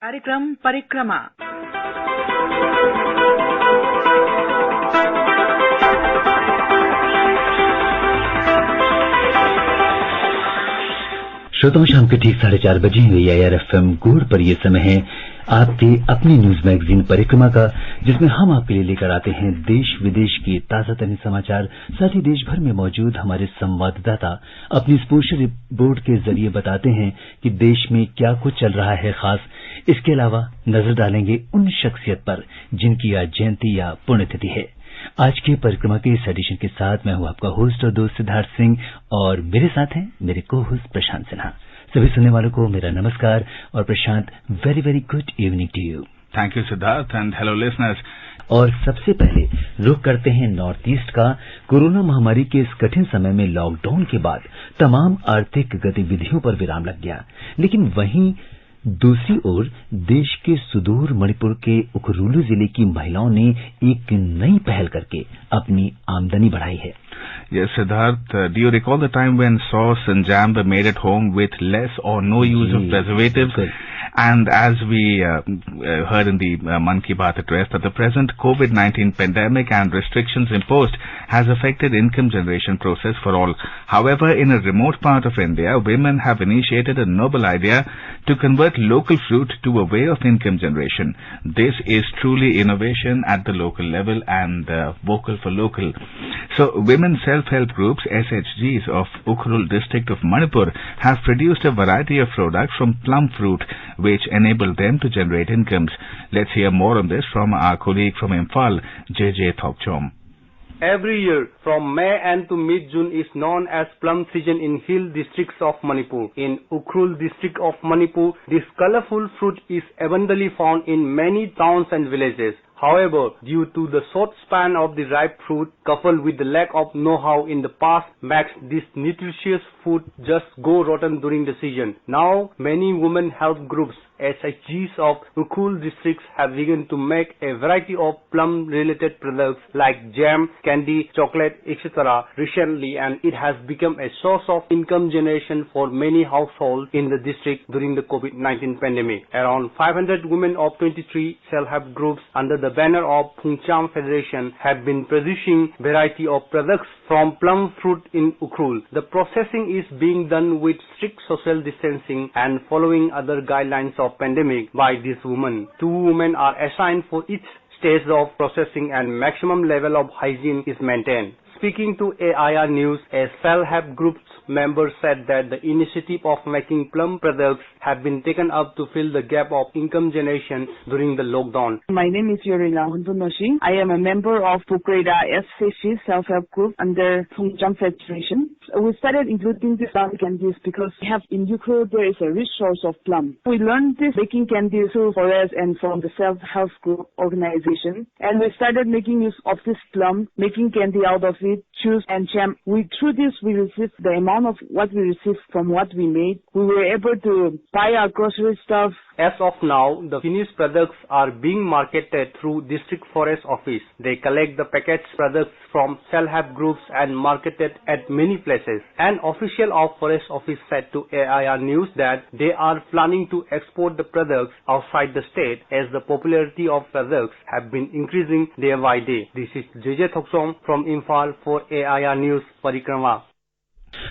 कार्यक्रम परिक्रमा। श्रोताओं, शाम के ठीक 4:30 बजे हुई AIR-FM गोल्ड पर यह समय है आपके अपनी न्यूज मैगजीन परिक्रमा का, जिसमें हम आपके लिए लेकर आते हैं देश विदेश के ताजा तरीन समाचार। साथ ही देश भर में मौजूद हमारे संवाददाता अपनी स्पेशल रिपोर्ट के जरिए बताते हैं कि देश में क्या कुछ चल रहा है खास। इसके अलावा नजर डालेंगे उन शख्सियत पर जिनकी आज जयंती या पुण्यतिथि है। आज के परिक्रमा के इस एडिशन के साथ मैं हूं आपका होस्ट और दोस्त सिद्धार्थ सिंह, और मेरे साथ हैं मेरे को होस्ट प्रशांत सिन्हा। सभी सुनने वालों को मेरा नमस्कार, और Prashant, very very good evening to you. Thank you Siddharth, and hello listeners. और सबसे पहले रुख करते हैं नॉर्थ ईस्ट का। कोरोना महामारी के इस कठिन समय में लॉकडाउन के बाद तमाम आर्थिक गतिविधियों पर विराम लग गया, लेकिन वहीं दूसरी ओर देश के सुदूर मणिपुर के उखरुल जिले की महिलाओं ने एक नई पहल करके अपनी आमदनी बढ़ाई है। Yes, Siddharth, do you recall the time when sauce and jam were made at home with less or no use of preservatives? And as we heard in the Mann Ki Baat address, that the present COVID-19 pandemic and restrictions imposed has affected income generation process for all. However, in a remote part of India, women have initiated a noble idea to convert local fruit to a way of income generation. This is truly innovation at the local level and vocal for local. So, women self-help groups, SHGs, of Ukhrul district of Manipur have produced a variety of products from plum fruit which enable them to generate incomes. Let's hear more on this from our colleague from Imphal, JJ Thokchom. Every year, from May and to mid-June is known as plum season in hill districts of Manipur. In Ukhrul district of Manipur, this colorful fruit is abundantly found in many towns and villages. However, due to the short span of the ripe fruit, coupled with the lack of know-how in the past, makes this nutritious food just go rotten during the season. Now, many women health groups, SHGs of Ukhrul districts, have begun to make a variety of plum-related products like jam, candy, chocolate, etc. recently, and it has become a source of income generation for many households in the district during the COVID-19 pandemic. Around 500 women of 23 self-help groups under the banner of Phungcham Federation have been producing variety of products from plum fruit in Ukhrul. The processing is being done with strict social distancing and following other guidelines of pandemic by these women. 2 women are assigned for each stage of processing and maximum level of hygiene is maintained. Speaking to AIR News, a self-help group's member said that the initiative of making plum products have been taken up to fill the gap of income generation during the lockdown. My name is Yorina Huntunoshi. I am a member of Pukreda SCC self-help group under Phungcham Federation. We started including the plum candies because we have in Ukhrul there is a rich source of plum. We learned this making candies through forest and from the self-help group organization, and we started making use of this plum, making candy out of it, juice and jam. Through this we received the amount of what we received from what we made. We were able to buy our grocery stuff. As of now, the finished products are being marketed through district forest office. They collect the packaged products from self-help groups and market it at many places. An official of forest office said to AIR News that they are planning to export the products outside the state as the popularity of products have been increasing day by day. This is JJ Thoksom from Imphal for AIR News Parikrama.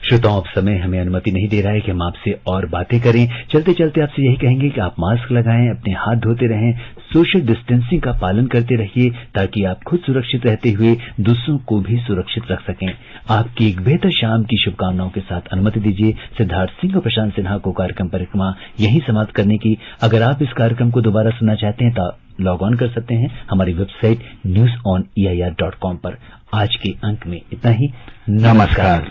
श्रोताओं, अब समय हमें अनुमति नहीं दे रहा है कि हम आपसे और बातें करें। चलते चलते आपसे यही कहेंगे कि आप मास्क लगाएं, अपने हाथ धोते रहें, सोशल डिस्टेंसिंग का पालन करते रहिए, ताकि आप खुद सुरक्षित रहते हुए दूसरों को भी सुरक्षित रख सकें। आपकी एक बेहतर शाम की शुभकामनाओं के साथ अनुमति दीजिए सिद्धार्थ सिंह और प्रशांत सिन्हा को कार्यक्रम परिक्रमा यहीं समाप्त करने की। अगर आप इस कार्यक्रम को दोबारा सुनना चाहते हैं तो लॉग ऑन कर सकते हैं हमारी वेबसाइट newsoneir.com पर। आज के अंक में इतना ही। नमस्कार।